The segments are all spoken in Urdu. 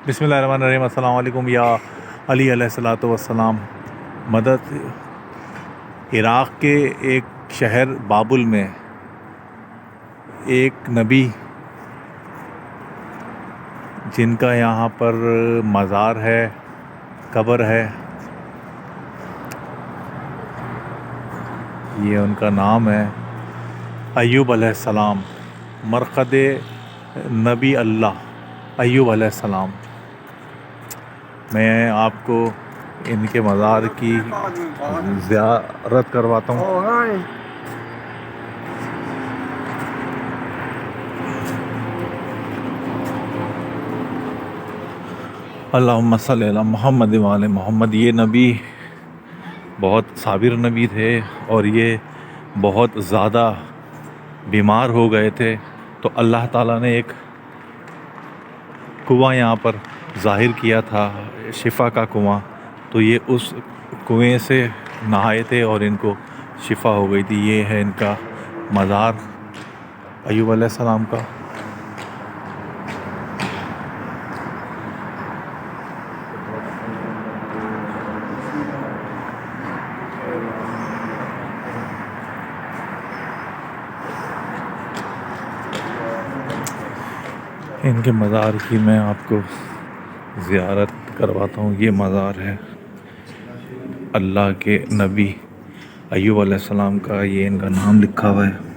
بسم اللہ الرحمن الرحیم۔ السلام علیکم یا علی علیہ الصلوۃ والسلام۔ مدد عراق کے ایک شہر بابل میں ایک نبی جن کا یہاں پر مزار ہے، قبر ہے، یہ ان کا نام ہے ایوب علیہ السلام، مرقد نبی اللہ ایوب علیہ السلام۔ میں آپ کو ان کے مزار کی زیارت کرواتا ہوں۔ اللہم صلی علی محمد وعلی محمد۔ یہ نبی بہت صابر نبی تھے اور یہ بہت زیادہ بیمار ہو گئے تھے، تو اللہ تعالیٰ نے ایک کنواں یہاں پر ظاہر کیا تھا، شفا کا کنواں، تو یہ اس کنویں سے نہائے تھے اور ان کو شفا ہو گئی تھی۔ یہ ہے ان کا مزار ایوب علیہ السلام کا۔ ان کے مزار کی میں آپ کو زیارت کرواتا ہوں۔ یہ مزار ہے اللہ کے نبی ایوب علیہ السلام کا، یہ ان کا نام لکھا ہوا ہے۔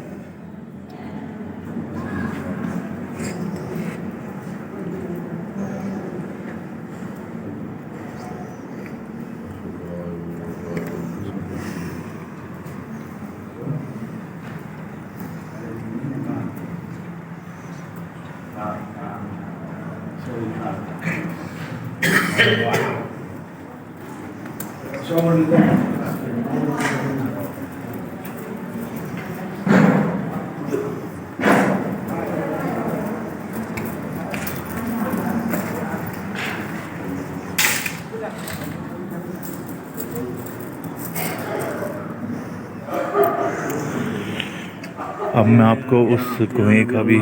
اب میں آپ کو اس کنویں کا بھی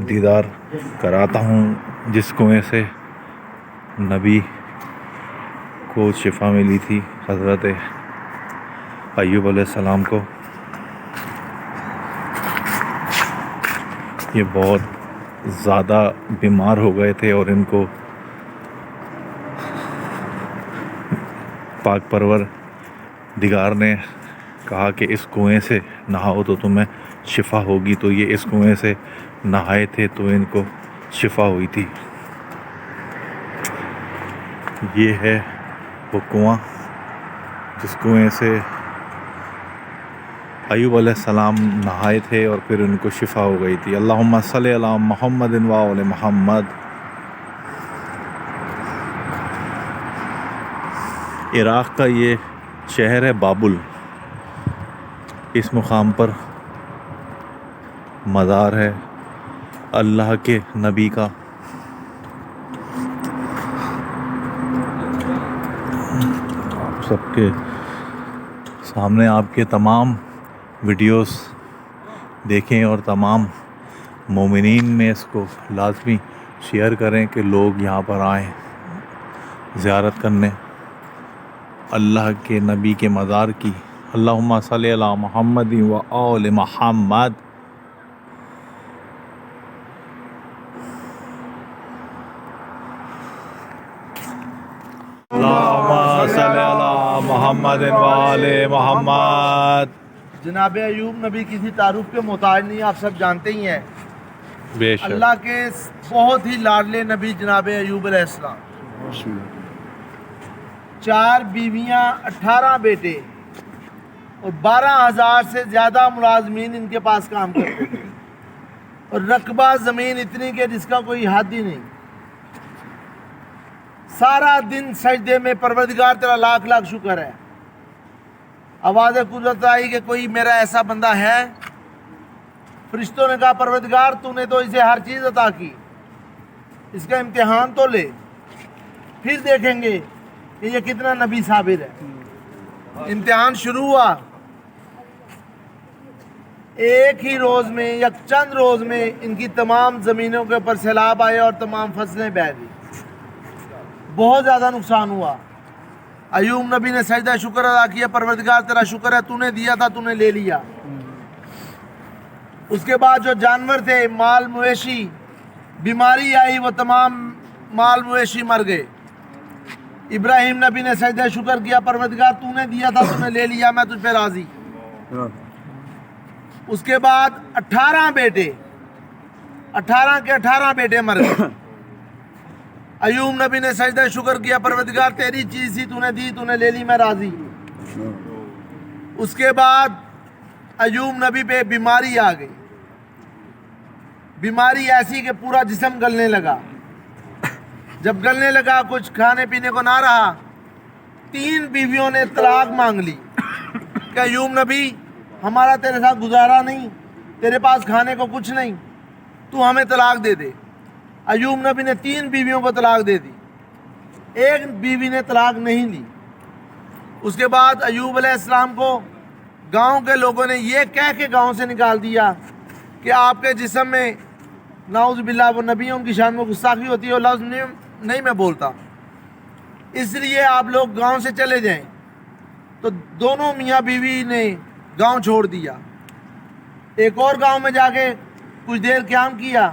دیدار کراتا ہوں جس کنویں سے نبی کو شفا ملی تھی، حضرت ایوب علیہ السلام کو۔ یہ بہت زیادہ بیمار ہو گئے تھے اور ان کو پاک پروردگار نے کہا کہ اس کنویں سے نہاؤ تو تمہیں شفا ہوگی، تو یہ اس کنویں سے نہائے تھے تو ان کو شفا ہوئی تھی۔ یہ ہے وہ کنواں جس کنویں سے ایوب علیہ السلام نہائے تھے اور پھر ان کو شفا ہو گئی تھی۔ اللہم صلی علی محمد وعلی محمد۔ عراق کا یہ شہر ہے بابل، اس مقام پر مزار ہے اللہ کے نبی کا۔ آپ سب کے سامنے آپ کے تمام ویڈیوز دیکھیں اور تمام مومنین میں اس کو لازمی شیئر کریں کہ لوگ یہاں پر آئیں زیارت کرنے اللہ کے نبی کے مزار کی۔ اللہم صلی علی محمد و آل محمد۔ اللہم صلی علی محمد و آل محمد۔ جناب ایوب نبی کسی تعارف کے محتاج نہیں، آپ سب جانتے ہی ہیں۔ بے شک اللہ کے بہت ہی لاڈلے نبی جناب ایوب علیہ السلام، 4 بیویاں، 18 بیٹے اور 12,000 سے زیادہ ملازمین ان کے پاس کام کرتے تھے، اور رقبہ زمین اتنی کہ جس کا کوئی حد ہی نہیں۔ سارا دن سجدے میں، پروردگار تیرا لاکھ لاکھ شکر ہے۔ آواز قدرت آئی کہ کوئی میرا ایسا بندہ ہے؟ فرشتوں نے کہا پروردگار تو نے تو اسے ہر چیز عطا کی، اس کا امتحان تو لے، پھر دیکھیں گے کہ یہ کتنا نبی صابر ہے۔ امتحان شروع ہوا، ایک ہی روز میں یا چند روز میں ان کی تمام زمینوں کے اوپر سیلاب آئے اور تمام فصلیں بہہ گئی، بہت زیادہ نقصان ہوا۔ ایوب نبی نے سجدہ شکر ادا کیا، پروردگار تیرا شکر ہے، تو نے دیا تھا، تو نے لے لیا۔ اس کے بعد جو جانور تھے، مال مویشی، بیماری آئی، وہ تمام مال مویشی مر گئے۔ ابراہیم نبی نے سجدہ شکر کیا، پروردگار تو نے دیا تھا، تو نے لے لیا، میں تجھ پہ راضی۔ اس کے بعد 18 بیٹے، 18 کے 18 بیٹے مر گئے۔ ایوب نبی نے سجدہ شکر کیا، پروردگار تیری چیز تھی، تو نے دی، تو نے لے لی، میں راضی۔ اس کے بعد ایوب نبی پہ بیماری آ گئی، بیماری ایسی کہ پورا جسم گلنے لگا۔ جب گلنے لگا، کچھ کھانے پینے کو نہ رہا، 3 بیویوں نے طلاق مانگ لی کہ ایوب نبی ہمارا تیرے ساتھ گزارا نہیں، تیرے پاس کھانے کو کچھ نہیں، تو ہمیں طلاق دے دے۔ ایوب نبی نے 3 بیویوں کو طلاق دے دی، ایک بیوی نے طلاق نہیں لی۔ اس کے بعد ایوب علیہ السلام کو گاؤں کے لوگوں نے یہ کہہ کے گاؤں سے نکال دیا کہ آپ کے جسم میں نعوذ باللہ، وہ نبی ان کی شان میں گستاخی ہوتی ہے، وہ لفظ نہیں میں بولتا، اس لیے آپ لوگ گاؤں سے چلے جائیں۔ تو دونوں میاں بیوی نے گاؤں چھوڑ دیا، ایک اور گاؤں میں جا کے کچھ دیر قیام کیا۔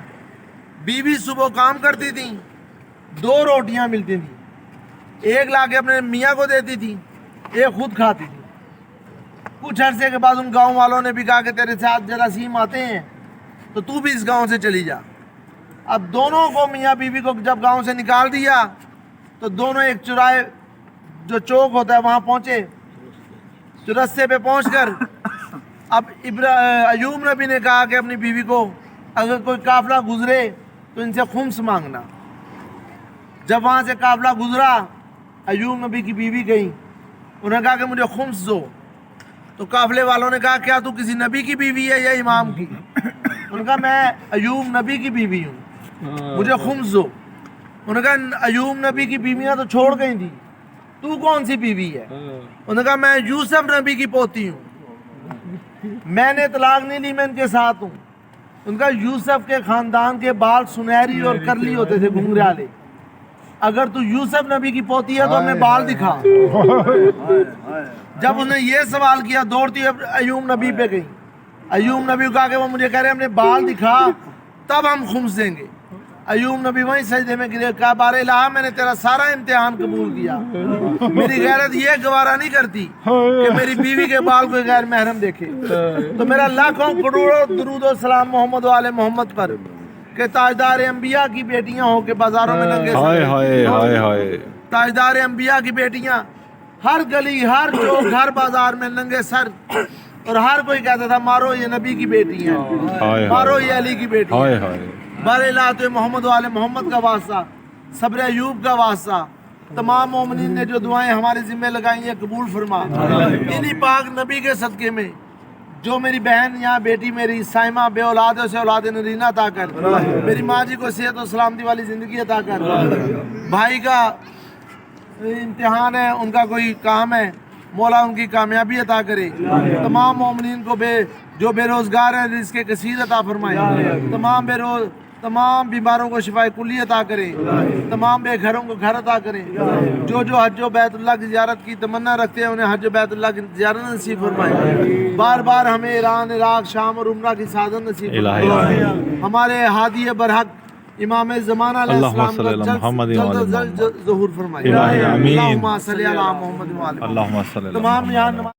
بیوی صبح کام کرتی تھی، 2 روٹیاں ملتی تھیں، ایک لا کے اپنے میاں کو دیتی تھی، ایک خود کھاتی تھی۔ کچھ عرصے کے بعد ان گاؤں والوں نے بھی کہا کہ تیرے ساتھ جراثیم آتے ہیں تو تو بھی اس گاؤں سے چلی جا۔ اب دونوں کو، میاں بیوی کو جب گاؤں سے نکال دیا تو دونوں ایک چوراہے جو چوک ہوتا ہے وہاں پہنچے۔ چورستے پہ پہنچ کر اب ایوب نبی نے کہا کہ اپنی بیوی کو اگر کوئی قافلہ گزرے تو ان سے خمس مانگنا۔ جب وہاں سے قافلہ گزرا، ایوب نبی کی بیوی گئی، انہوں نے کہا کہ مجھے خمس دو۔ تو قافلے والوں نے کہا کیا تو کسی نبی کی بیوی ہے یا امام کی؟ انہوں نے کہا میں ایوب نبی کی بیوی ہوں، مجھے خمس دو۔ انہوں نے کہا ایوب نبی کی بیویاں تو چھوڑ گئی تھی، تو کون سی بیوی ہے؟ انہوں نے کہا میں یوسف نبی کی پوتی ہوں، میں نے طلاق نہیں لی، میں ان کے ساتھ ہوں۔ ان کا یوسف کے خاندان کے بال سنہری اور کرلی ہوتے تھے، گھنگھرے والے۔ اگر تو یوسف نبی کی پوتی ہے تو ہمیں بال دکھا۔ جب انہوں نے یہ سوال کیا، دوڑتی ایوب نبی پہ گئی۔ ایوب نبی کو کہا کہ وہ مجھے کہہ رہے ہیں اپنے بال دکھا تب ہم خمس دیں گے۔ ایوب نبی وہیں سجدے میں گرے، کہا بار الہ میں نے تیرا سارا امتحان قبول کیا، میری غیرت یہ گوارا نہیں کرتی کہ میری بیوی کے بال کوئی غیر محرم دیکھے، تو میرا لاکھوں کروڑوں درود و سلام محمد و آل محمد پر کہ تاجدار انبیاء کی بیٹیاں ہو کے بازاروں میں ننگے سر، تاجدار انبیاء کی بیٹیاں ہر گلی، ہر چوک، ہر بازار میں ننگے سر، اور ہر کوئی کہتا تھا مارو یہ نبی کی بیٹی ہیں، مارو یہ علی کی بیٹی ہیں۔ بار الہ تو محمد و آل محمد کا واسطہ، صبر ایوب کا واسطہ، تمام مومنین نے جو دعائیں ہمارے ذمہ لگائی ہیں قبول فرما۔ انہی پاک نبی کے صدقے میں جو میری بہن یہاں بیٹی میری سائمہ بے اولاد ہے، اسے اولاد نرینہ عطا کر، میری ماں جی کو صحت و سلامتی والی زندگی عطا کر، بھائی کا امتحان ہے، ان کا کوئی کام ہے، مولا ان کی کامیابی عطا کرے، تمام مومنین کو جو بے روزگار ہیں رزق کثیر عطا فرمائے، تمام بیماروں کو شفائے کلی عطا کرے، تمام بے گھروں کو گھر عطا کرے، جو حج و بیت اللہ کی زیارت کی تمنا رکھتے ہیں انہیں حج و بیت اللہ کی زیارت نصیب فرمائے، بار بار ہمیں ایران، عراق، شام اور عمرہ کی سعادت نصیب فرمائے، ہمارے ہادی برحق امام زمانہ علیہ السلام کا جلد ظہور فرمائے، اللہم صلی علی محمد و آل محمد۔ تمام یہاں